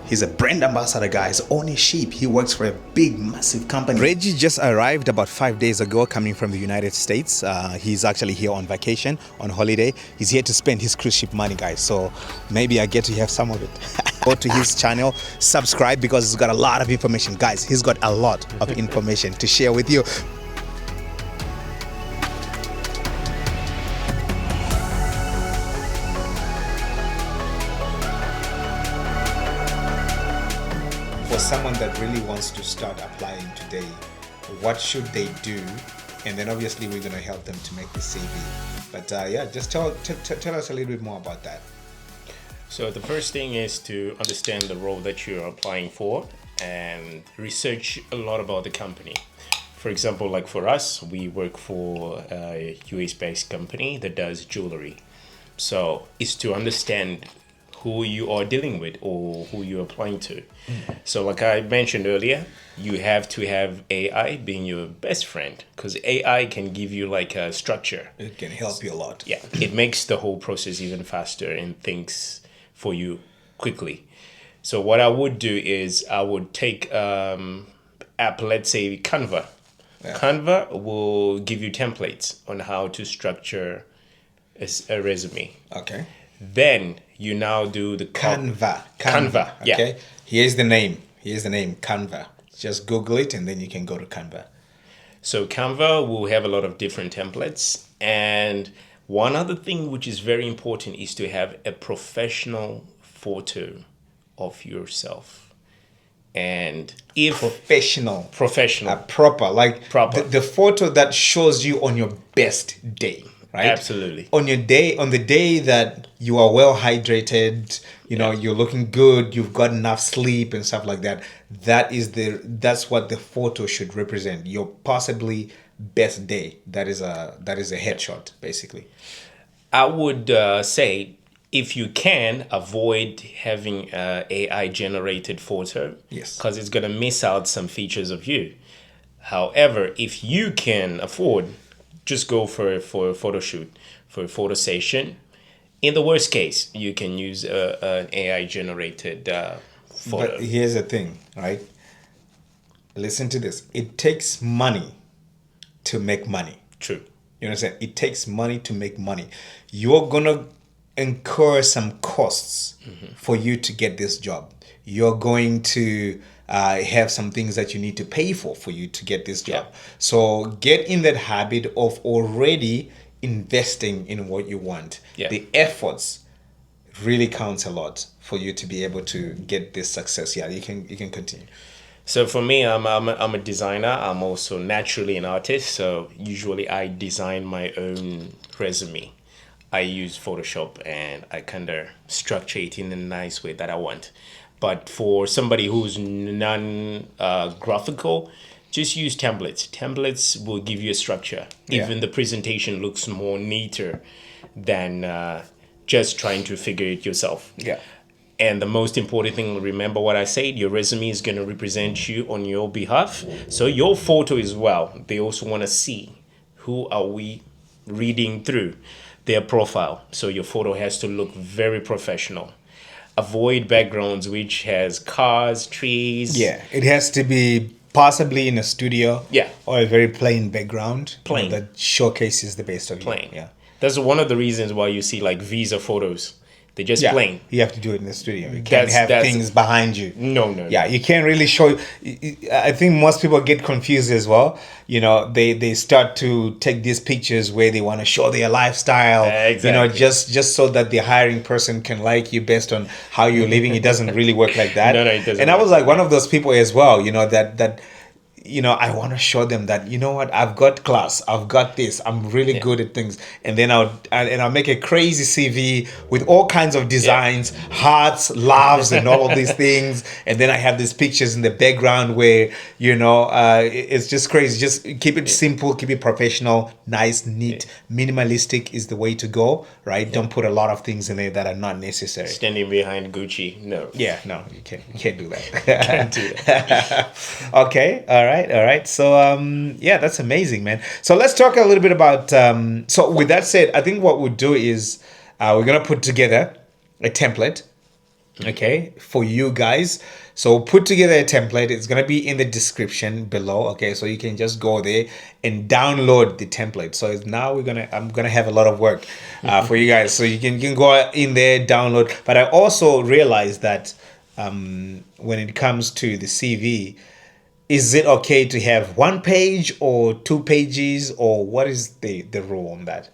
He's a brand ambassador, guys. Owning sheep. He works for a big, massive company. Reggie just arrived about 5 days ago, coming from the United States. He's actually here on vacation, on holiday. He's here to spend his cruise ship money, guys. So maybe I get to have some of it. Go to his channel, subscribe, because he's got a lot of information. Guys, he's got a lot of information to share with you. For someone that really wants to start applying today, what should they do? And then obviously we're going to help them to make the CV. But yeah, just tell us a little bit more about that. So the first thing is to understand the role that you're applying for and research a lot about the company. For example, like for us, we work for a US-based company that does jewelry. So it's to understand who you are dealing with or who you're applying to. So like I mentioned earlier, you have to have AI being your best friend, because AI can give you like a structure. It can help you a lot. Yeah, it makes the whole process even faster and thinks for you quickly. So what I would do is I would take app, let's say Canva. Yeah. Canva will give you templates on how to structure a resume. Okay. Then you now do the Canva. Yeah. Okay. Here's the name, Canva. Just Google it and then you can go to Canva. So Canva will have a lot of different templates. And one other thing which is very important is to have a professional photo of yourself. And if professional, proper, like proper. The photo that shows you on your best day. Right? Absolutely. On the day that you are well hydrated, you know, you're looking good, you've got enough sleep and stuff like that. That's what the photo should represent. Your possibly best day. That is a headshot, basically. I would say, if you can, avoid having AI generated photo. Yes. Because it's gonna miss out some features of you. However, if you can afford, just go for a photo shoot, for a photo session. In the worst case, you can use an AI generated photo. But here's the thing, right? Listen to this. It takes money to make money. True. You understand? It takes money to make money. You're going to incur some costs for you to get this job. You're going to have some things that you need to pay for you to get this job. Yeah. So get in that habit of already investing in what you want. Yeah. The efforts really counts a lot for you to be able to get this success. Yeah, you can continue. So for me, I'm a designer. I'm also naturally an artist. So usually I design my own resume. I use Photoshop and I kind of structure it in a nice way that I want. But for somebody who's non-graphical, just use templates. Templates will give you a structure. Yeah. Even the presentation looks more neater than just trying to figure it yourself. Yeah. And the most important thing, remember what I said, your resume is going to represent you on your behalf. So your photo as well, they also want to see who are we reading through their profile. So your photo has to look very professional. Avoid backgrounds which has cars, trees. Yeah, it has to be possibly in a studio. Yeah. Or a very plain background. Plain. That showcases the best of you. Plain. Yeah. That's one of the reasons why you see like visa photos. They're just plain. You have to do it in the studio. You can't have things behind you. No. Yeah, you can't really show. I think most people get confused as well. You know, they start to take these pictures where they want to show their lifestyle. Exactly. You know, just so that the hiring person can like you based on how you're living. It doesn't really work like that. No, it doesn't. And I was like one of those people as well. You know that. You know, I want to show them that, you know what, I've got class, I've got this, I'm really good at things. And then I'll make a crazy CV with all kinds of designs, hearts, loves, and all of these things. And then I have these pictures in the background where, you know, it's just crazy. Just keep it simple, keep it professional, nice, neat, minimalistic is the way to go, right? Don't put a lot of things in there that are not necessary. Standing behind Gucci, no. Yeah, no, you can't do that. Can't do that. Okay, all right. So yeah, that's amazing, man. So let's talk a little bit about so with that said, I think what we'll do is we're gonna put together a template, okay, for you guys. So put together a template. It's gonna be in the description below. Okay, so you can just go there and download the template. So now I'm gonna have a lot of work for you guys. So you can go in there, download. But I also realized that when it comes to the CV, is it okay to have 1 page or 2 pages, or what is the rule on that?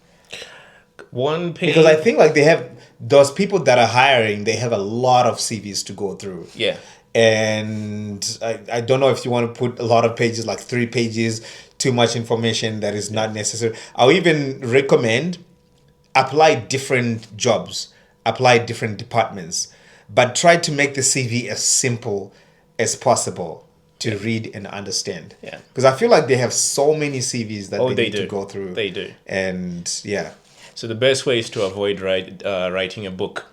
One page. Because I think like they have those people that are hiring, they have a lot of CVs to go through. Yeah. And I don't know if you want to put a lot of pages, like 3 pages, too much information that is not necessary. I'll even recommend apply different jobs, apply different departments, but try to make the CV as simple as possible to read and understand. Yeah. Because I feel like they have so many CVs that they they need do. to go through. They do. And yeah. So the best way is to avoid writing a book.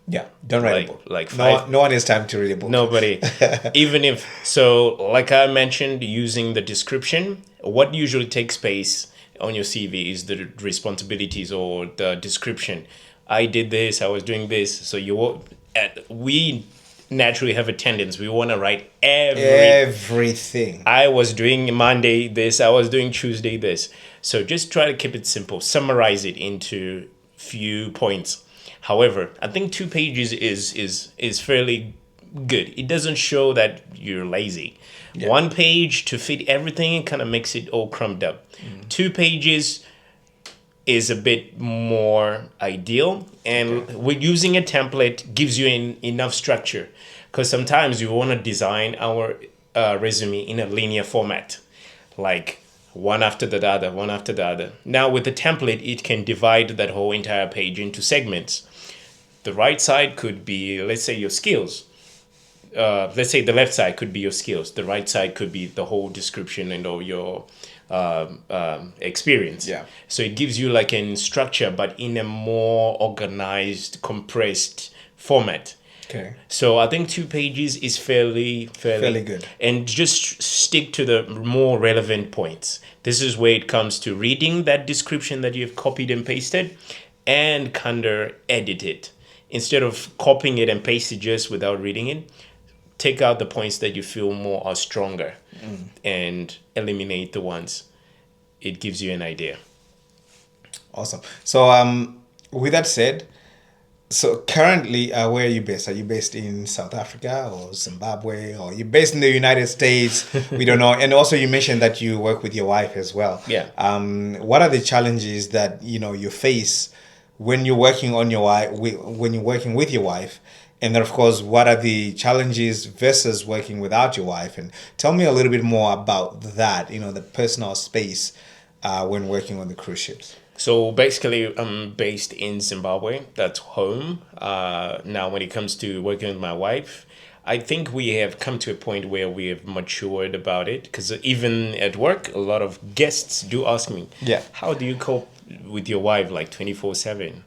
Yeah, don't write a book. Like no one has time to read a book. Nobody. Even if so, like I mentioned, using the description, what usually takes space on your CV is the responsibilities or the description. I did this. I was doing this. So we naturally have a tendency. We want to write everything. I was doing Monday this. I was doing Tuesday this. So just try to keep it simple. Summarize it into few points. However, I think 2 pages is fairly good. It doesn't show that you're lazy. Yeah. 1 page to fit everything kind of makes it all crumbed up. 2 pages is a bit more ideal, and with using a template gives you enough structure, because sometimes you want to design our resume in a linear format, like one after the other, one after the other. Now with the template, it can divide that whole entire page into segments. The right side could be, let's say, your skills. Let's say the left side could be your skills. The right side could be the whole description and all your experience. Yeah. So it gives you like a structure, but in a more organized, compressed format. Okay. So I think 2 pages is fairly good. And just stick to the more relevant points. This is where it comes to reading that description that you've copied and pasted, and kind of edit it. Instead of copying it and paste it just without reading it, take out the points that you feel more are stronger and eliminate the ones. It gives you an idea. Awesome. So with that said, so currently, where are you based? Are you based in South Africa or Zimbabwe, or you based in the United States? We don't know. And also, you mentioned that you work with your wife as well. Yeah. What are the challenges that you face when you're working on your wife? When you're working with your wife, and then of course, what are the challenges versus working without your wife? And tell me a little bit more about that. The personal space when working on the cruise ships. So basically, I'm based in Zimbabwe. That's home. Now, when it comes to working with my wife, I think we have come to a point where we have matured about it. Because even at work, a lot of guests do ask me, how do you cope with your wife like 24/7?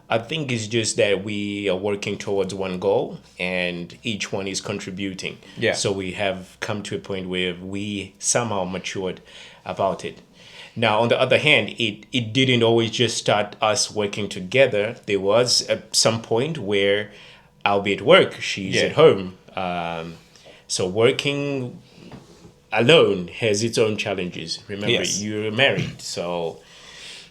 I think it's just that we are working towards one goal and each one is contributing. Yeah. So we have come to a point where we somehow matured about it. Now, on the other hand, it didn't always just start us working together. There was some point where I'll be at work, she's at home. So working alone has its own challenges. Remember, you're married. So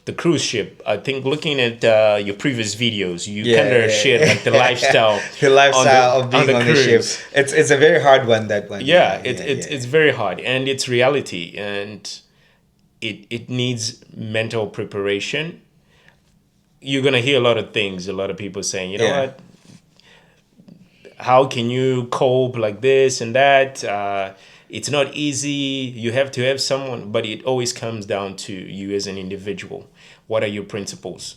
the cruise ship, I think looking at your previous videos, you kind of shared like the lifestyle. The lifestyle of being on the ship. It's a very hard one, that one. It's very hard, and it's reality, and it needs mental preparation. You're going to hear a lot of things, a lot of people saying, you know what, how can you cope like this and that? It's not easy. You have to have someone, but it always comes down to you as an individual. What are your principles?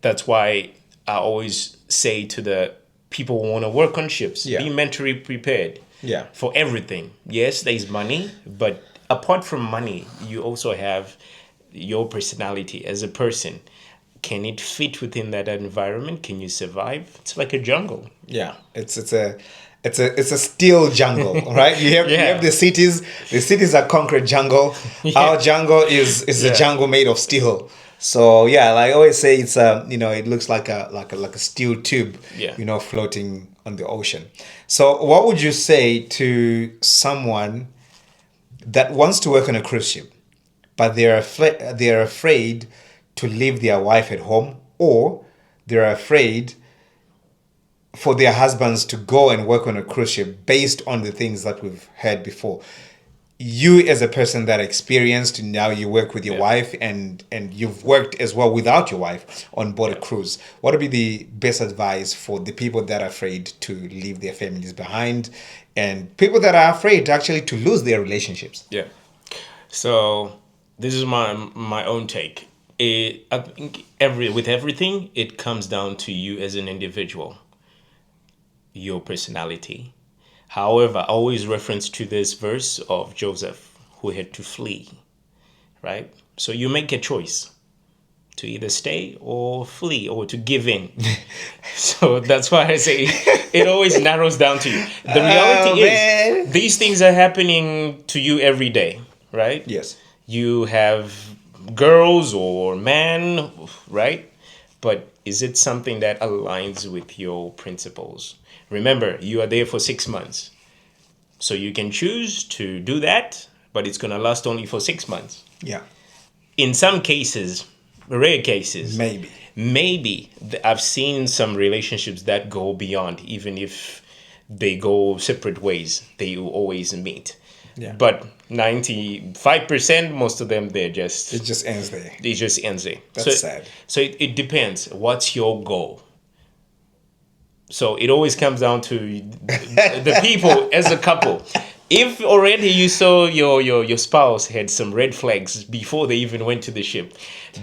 That's why I always say to the people who want to work on ships, be mentally prepared for everything. Yes, there's money, but apart from money, you also have your personality as a person. Can it fit within that environment? Can you survive? It's like a jungle. Yeah, it's a steel jungle, right? You have the cities. The cities are concrete jungle. Our jungle is a jungle made of steel. So yeah, like I always say, it's it looks like a steel tube, Yeah. floating on the ocean. So what would you say to someone that wants to work on a cruise ship, but they're afraid to leave their wife at home, or they're afraid for their husbands to go and work on a cruise ship based on the things that we've heard before? You, as a person that experienced, now you work with your Yeah. wife, and you've worked as well without your wife on board a cruise. What would be the best advice for the people that are afraid to leave their families behind, and people that are afraid actually to lose their relationships? Yeah. So this is my own take. I think with everything, it comes down to you as an individual, your personality. However, I always reference to this verse of Joseph who had to flee, right? So you make a choice to either stay or flee or to give in. So that's why I say it always narrows down to you. The reality man. is these things are happening to you every day, right? Yes. You have girls or men, right? But is it something that aligns with your principles? Remember, you are there for 6 months. So you can choose to do that, but it's going to last only for 6 months. Yeah. In some cases, rare cases, Maybe. I've seen some relationships that go beyond, even if they go separate ways, they will always meet. Yeah. But 95%, most of them, It just ends there. it just ends there. That's sad. So it depends. What's your goal? So it always comes down to the people as a couple. If already you saw your spouse had some red flags before they even went to the ship,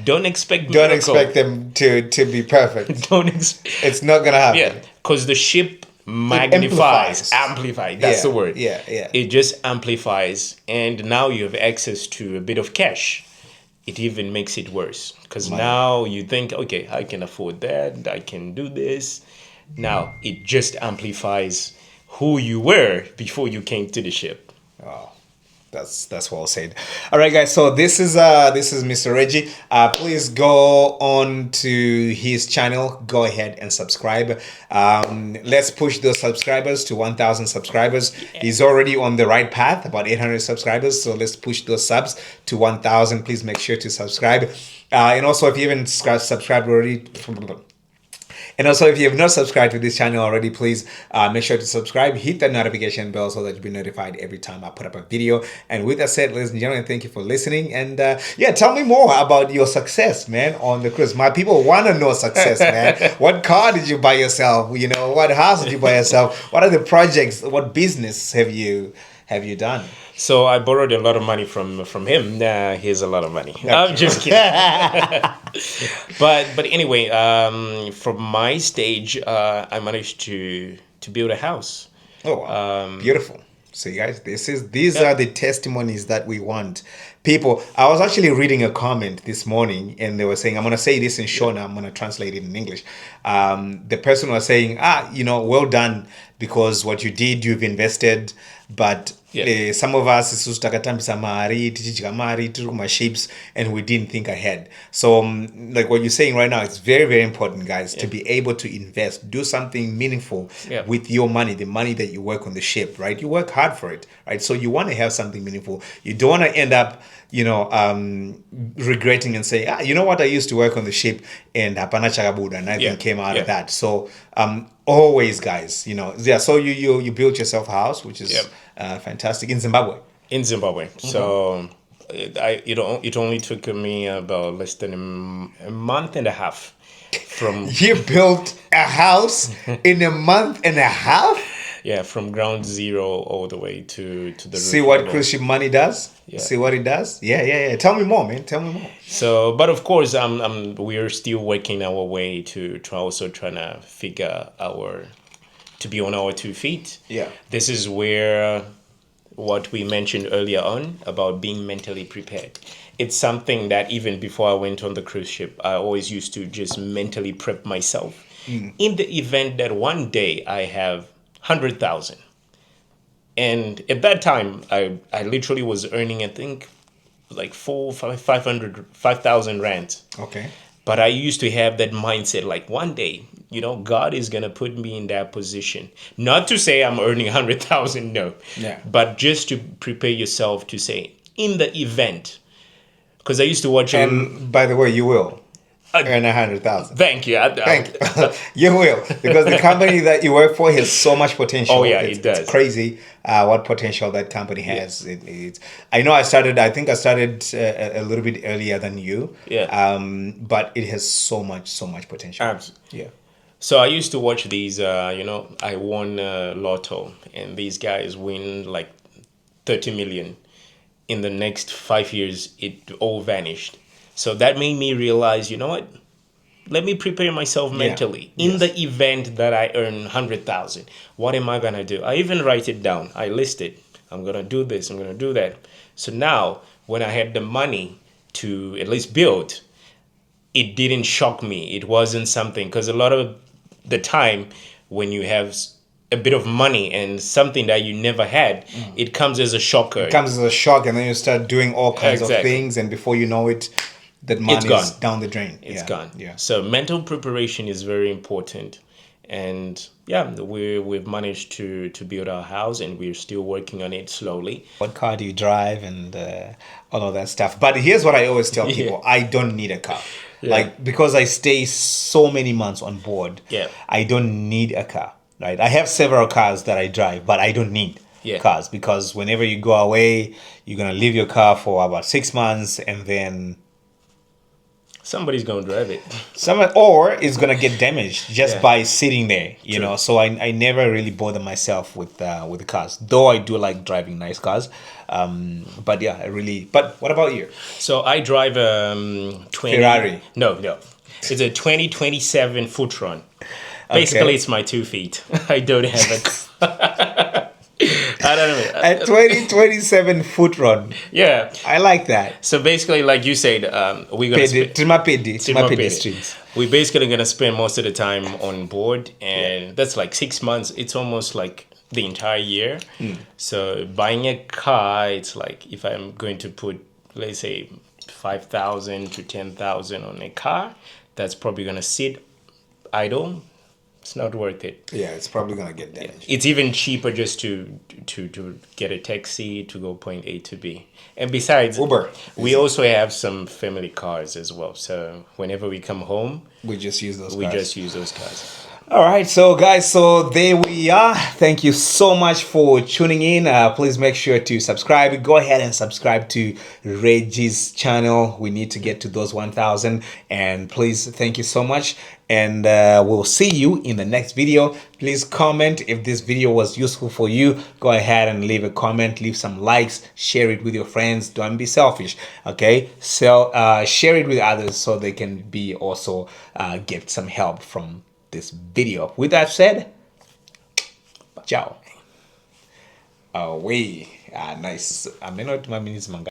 don't expect Don't miracle. expect them to be perfect. It's not gonna happen. Yeah, because the ship amplifies. That's the word. Yeah. It just amplifies, and now you have access to a bit of cash. It even makes it worse because now you think, okay, I can afford that. I can do this. Now it just amplifies who you were before you came to the ship. Oh, that's well said. All right, guys. So this is Mr. Reggie. Please go on to his channel. Go ahead and subscribe. Let's push those subscribers to 1,000 subscribers. He's already on the right path, about 800 subscribers. So let's push those subs to 1,000. Please make sure to subscribe. And also, if you haven't subscribed already. And also, if you have not subscribed to this channel already, please make sure to subscribe, hit that notification bell so that you'll be notified every time I put up a video. And with that said, ladies and gentlemen, thank you for listening. And yeah, tell me more about your success, man, on the cruise. My people want to know success, man. What car did you buy yourself? What house did you buy yourself? What are the projects? What business have you done? So I borrowed a lot of money from him. Here's a lot of money. I'm just kidding. But anyway, from my stage, I managed to build a house. Oh, wow. Beautiful. So, guys, these are the testimonies that we want. People, I was actually reading a comment this morning, and they were saying, I'm going to say this in Shona, I'm going to translate it in English. The person was saying, well done, because what you did, you've invested, but some of us isusu takatambisa mari tichidya mari tiri kumaships, and we didn't think ahead. So like what you're saying right now, it's very, very important, guys, to be able to invest, do something meaningful with your money, the money that you work on the ship, right? You work hard for it, right? So you want to have something meaningful. You don't want to end up regretting and say, you know what, I used to work on the ship and hapana chakabuda, nothing came out of that. So always, guys, so you built yourself a house, which is fantastic, in Zimbabwe. Mm-hmm. So it only took me about less than a month and a half from You built a house in a month and a half? Yeah, from ground zero all the way to the See what cruise ship money does? Yeah. See what it does? Yeah. Tell me more, man. Tell me more. So, but of course, we're still working our way to trying to figure to be on our 2 feet. Yeah. This is where what we mentioned earlier on about being mentally prepared. It's something that even before I went on the cruise ship, I always used to just mentally prep myself in the event that one day I have 100,000. And at that time, I literally was earning, I think, like 5,000 rand. Okay. But I used to have that mindset like one day, God is going to put me in that position. Not to say I'm earning 100,000, no. Yeah. But just to prepare yourself to say, in the event, because I used to watch And by the way, you will earn 100,000. Thank you. Thank you. You will, because the company that you work for has so much potential. Oh, yeah, it does. It's crazy what potential that company has. I know I think I started a little bit earlier than you. Yeah. But it has so much potential. Absolutely. Yeah. So I used to watch these, I won Lotto, and these guys win like 30 million. In the next 5 years, it all vanished. So that made me realize, you know what? Let me prepare myself mentally. In Yes. the event that I earn 100,000, what am I going to do? I even write it down. I list it. I'm going to do this. I'm going to do that. So now, when I had the money to at least build, it didn't shock me. It wasn't something, because a lot of the time when you have a bit of money and something that you never had, it comes as a shocker. It comes as a shock, and then you start doing all kinds of Exactly. things, and before you know it, that money gone. is down the drain. It's Yeah. gone. Yeah. So mental preparation is very important. And yeah, we've managed to build our house, and we're still working on it slowly. What car do you drive, and all of that stuff? But here's what I always tell people: I don't need a car. Yeah. Like, because I stay so many months on board, Yeah. I don't need a car. Right? I have several cars that I drive, but I don't need cars, because whenever you go away, you're gonna leave your car for about 6 months, and then Somebody's going to drive it. or it's gonna get damaged just Yeah. by sitting there, you True. know. So I never really bother myself with the cars, though I do like driving nice cars. But yeah, I really. But what about you? So I drive 20 Ferrari. No. It's a 2027 Footron. Basically, it's my 2 feet. I don't have it. I don't know. A 2027 Footron. Yeah. I like that. So basically, like you said, we're gonna spend Trimapedi pedestrians. we're basically gonna spend most of the time on board, and that's like 6 months. It's almost like the entire year. So buying a car, it's like if I'm going to put, let's say, 5,000 to 10,000 on a car, that's probably gonna sit idle. It's not worth it. Yeah, it's probably gonna get damaged. It's even cheaper just to get a taxi to go point A to B. And besides, Uber. we also have some family cars as well. So whenever we come home, We just use those. we cars. just use those cars. All right, so guys, so there we are. Thank you so much for tuning in. Please make sure to subscribe. Go ahead and subscribe to Reggie's channel. We need to get to those 1,000. And please, thank you so much. And we'll see you in the next video. Please comment if this video was useful for you. Go ahead and leave a comment, leave some likes, share it with your friends. Don't be selfish, okay? So share it with others so they can be also get some help from this video. With that said, ciao. Nice. I may not